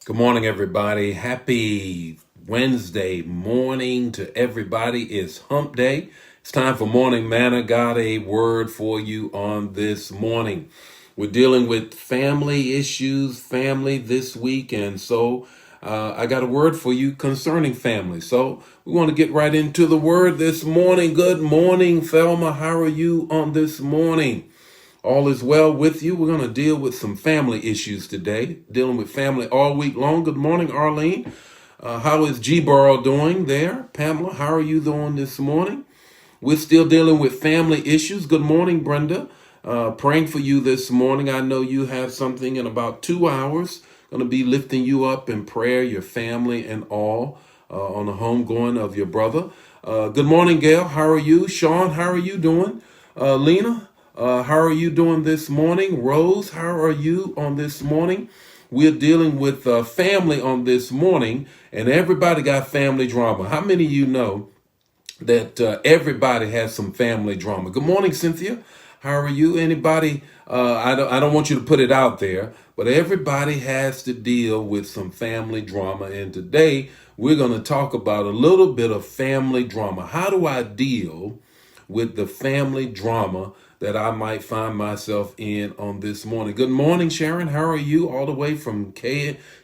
Good morning, everybody. Happy Wednesday morning to everybody. It's hump day. It's time for morning manna. Got a word for you on this morning. We're dealing with family issues, family this week, and so I got a word for you concerning family. So we want to get right into the word this morning. Good morning, Thelma. How are you on this morning? All is well with you. We're going to deal with some family issues today, dealing with family all week long. Good morning, Arlene. How is G Burrow doing there? Pamela, how are you doing this morning? We're still dealing with family issues. Good morning, Brenda. Praying for you this morning. I know you have something in about 2 hours. Going to be lifting you up in prayer, your family and all, on the homegoing of your brother. Good morning, Gail. How are you? Sean, how are you doing? Lena, how are you doing this morning? Rose, how are you on this morning? We're dealing with family on this morning, and everybody got family drama. How many of you know that everybody has some family drama? Good morning, Cynthia. How are you? Anybody? I don't want you to put it out there, but everybody has to deal with some family drama. And today we're going to talk about a little bit of family drama. How do I deal with the family drama that I might find myself in on this morning? Good morning, Sharon. How are you? All the way from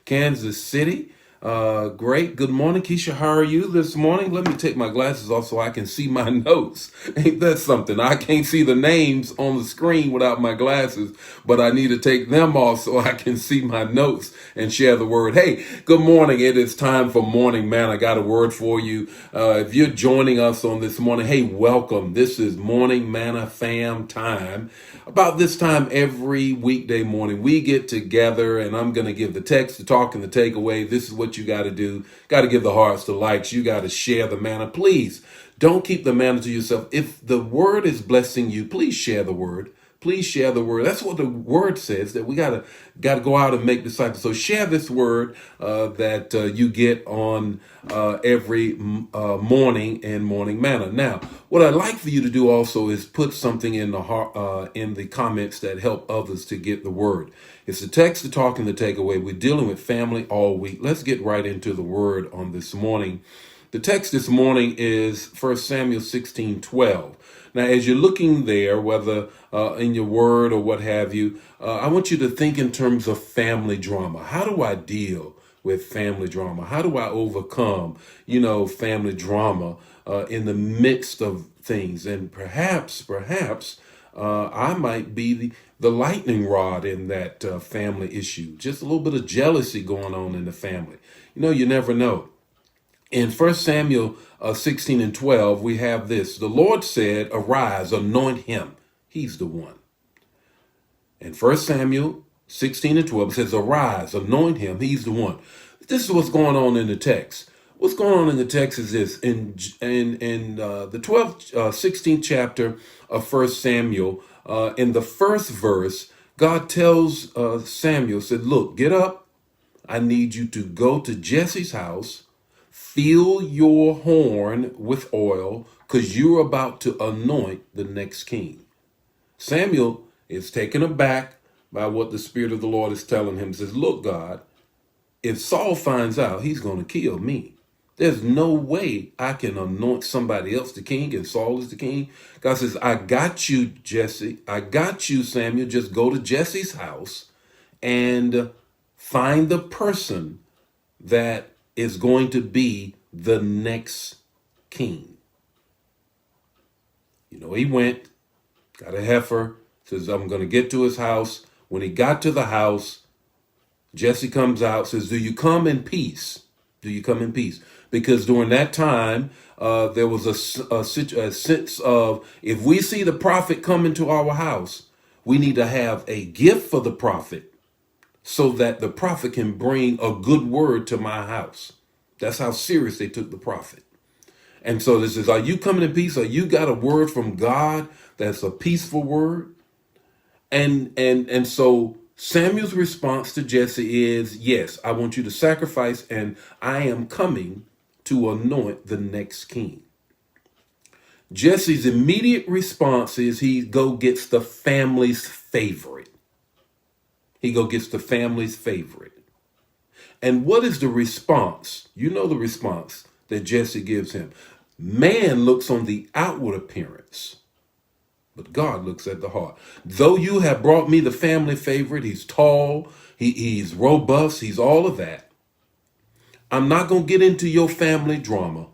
Kansas City. Great. Good morning, Keisha. How are you this morning? Let me take my glasses off so I can see my notes. Ain't that something? I can't see the names on the screen without my glasses, but I need to take them off so I can see my notes and share the word. Hey, good morning. It is time for Morning Man. I got a word for you. If you're joining us on this morning, hey, welcome. This is Morning Manna Fam time. About this time every weekday morning, we get together and I'm going to give the text, the talk, and the takeaway. This is what you got to do. Got to give the hearts, the likes. You got to share the manna. Please don't keep the manna to yourself. If the word is blessing you, please share the word. Please share the word. That's what the word says, that we gotta go out and make disciples. So share this word that you get on every morning and morning manna. Now, what I'd like for you to do also is put something in the in the comments that help others to get the word. It's the text, the talk, and the takeaway. We're dealing with family all week. Let's get right into the word on this morning. The text this morning is 1 Samuel 16:12. Now, as you're looking there, whether in your word or what have you, I want you to think in terms of family drama. How do I deal with family drama? How do I overcome, family drama in the midst of things? And perhaps, I might be the lightning rod in that family issue. Just a little bit of jealousy going on in the family. You never know. In 1 Samuel 16:12, we have this. The Lord said, arise, anoint him. He's the one. In 1 Samuel 16:12, it says, arise, anoint him. He's the one. This is what's going on in the text. What's going on in the text is this. In the 16th chapter of 1 Samuel, in the first verse, God tells Samuel, said, look, get up. I need you to go to Jesse's house. Fill your horn with oil because you're about to anoint the next king. Samuel is taken aback by what the Spirit of the Lord is telling him. He says, look, God, if Saul finds out, he's going to kill me. There's no way I can anoint somebody else the king and Saul is the king. God says, I got you, Jesse. I got you, Samuel. Just go to Jesse's house and find the person that is going to be the next king. He went, got a heifer, says, I'm going to get to his house. When he got to the house, Jesse comes out, says, do you come in peace? Do you come in peace? Because during that time, there was a sense of, if we see the prophet come into our house, we need to have a gift for the prophet so that the prophet can bring a good word to my house. That's how serious they took the prophet. And so this is, are you coming in peace? Or you got a word from God that's a peaceful word? And so Samuel's response to Jesse is, yes, I want you to sacrifice and I am coming to anoint the next king. Jesse's immediate response is he go gets the family's favorite. He go gets the family's favorite. And what is the response? You know the response that Jesse gives him. Man looks on the outward appearance, but God looks at the heart. Though you have brought me the family favorite, he's tall, he's robust, he's all of that. I'm not going to get into your family drama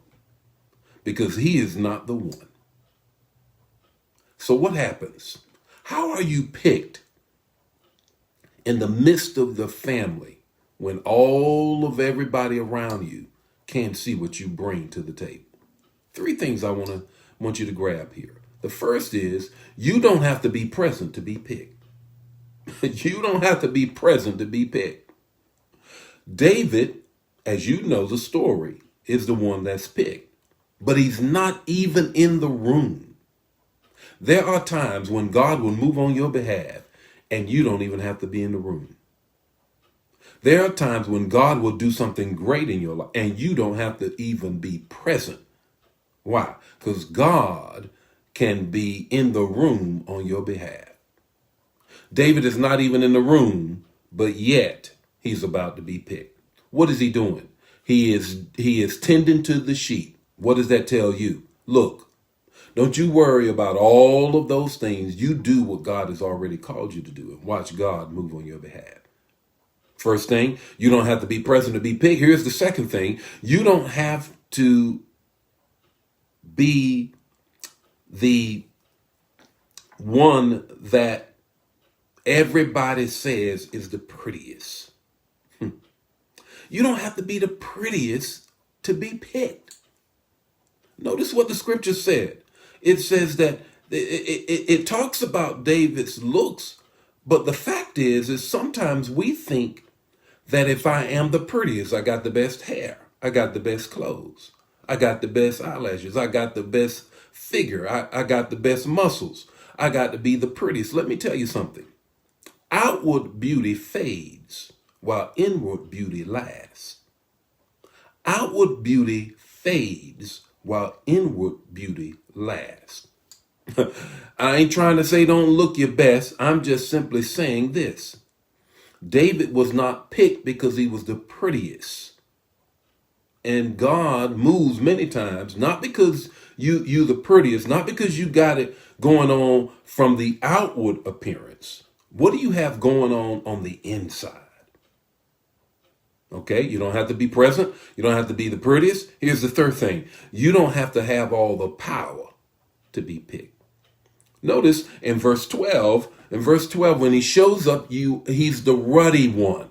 because he is not the one. So what happens? How are you picked in the midst of the family when all of everybody around you can't see what you bring to the table? Three things I want you to grab here. The first is you don't have to be present to be picked. You don't have to be present to be picked. David, as you know the story, is the one that's picked, but he's not even in the room. There are times when God will move on your behalf and you don't even have to be in the room. There are times when God will do something great in your life and you don't have to even be present. Why? Because God can be in the room on your behalf. David is not even in the room, but yet he's about to be picked. What is he doing? He is tending to the sheep. What does that tell you? Look, don't you worry about all of those things. You do what God has already called you to do and watch God move on your behalf. First thing, you don't have to be present to be picked. Here's the second thing. You don't have to be the one that everybody says is the prettiest. You don't have to be the prettiest to be picked. Notice what the scripture said. It says that it talks about David's looks, but the fact is sometimes we think that if I am the prettiest, I got the best hair, I got the best clothes, I got the best eyelashes, I got the best figure, I got the best muscles, I got to be the prettiest. Let me tell you something. Outward beauty fades while inward beauty lasts. Outward beauty fades while inward beauty lasts. I ain't trying to say don't look your best. I'm just simply saying this. David was not picked because he was the prettiest. And God moves many times, not because you the prettiest, not because you got it going on from the outward appearance. What do you have going on the inside? Okay, you don't have to be present. You don't have to be the prettiest. Here's the third thing. You don't have to have all the power to be picked. Notice in verse 12, when he shows up, he's the ruddy one.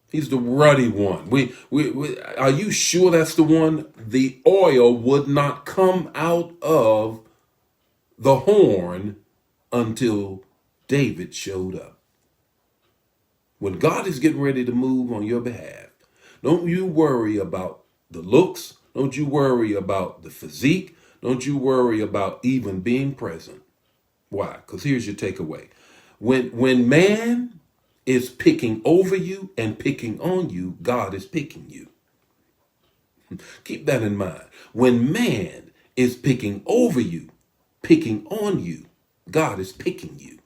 He's the ruddy one. Are you sure that's the one? The oil would not come out of the horn until David showed up. When God is getting ready to move on your behalf, don't you worry about the looks. Don't you worry about the physique. Don't you worry about even being present. Why? Because here's your takeaway. When man is picking over you and picking on you, God is picking you. Keep that in mind. When man is picking over you, picking on you, God is picking you.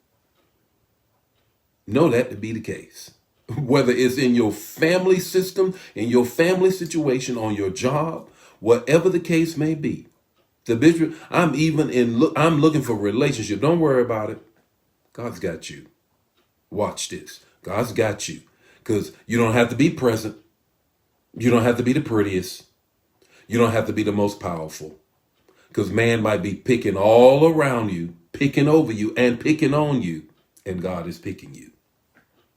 Know that to be the case. Whether it's in your family system, in your family situation, on your job, whatever the case may be. The bishop, I'm looking for a relationship. Don't worry about it. God's got you. Watch this. God's got you. Because you don't have to be present. You don't have to be the prettiest. You don't have to be the most powerful. Because man might be picking all around you, picking over you, and picking on you. And God is picking you.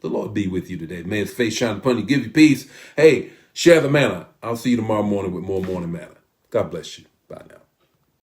The Lord be with you today. May his face shine upon you, give you peace. Hey, share the manna. I'll see you tomorrow morning with more morning manna. God bless you. Bye now.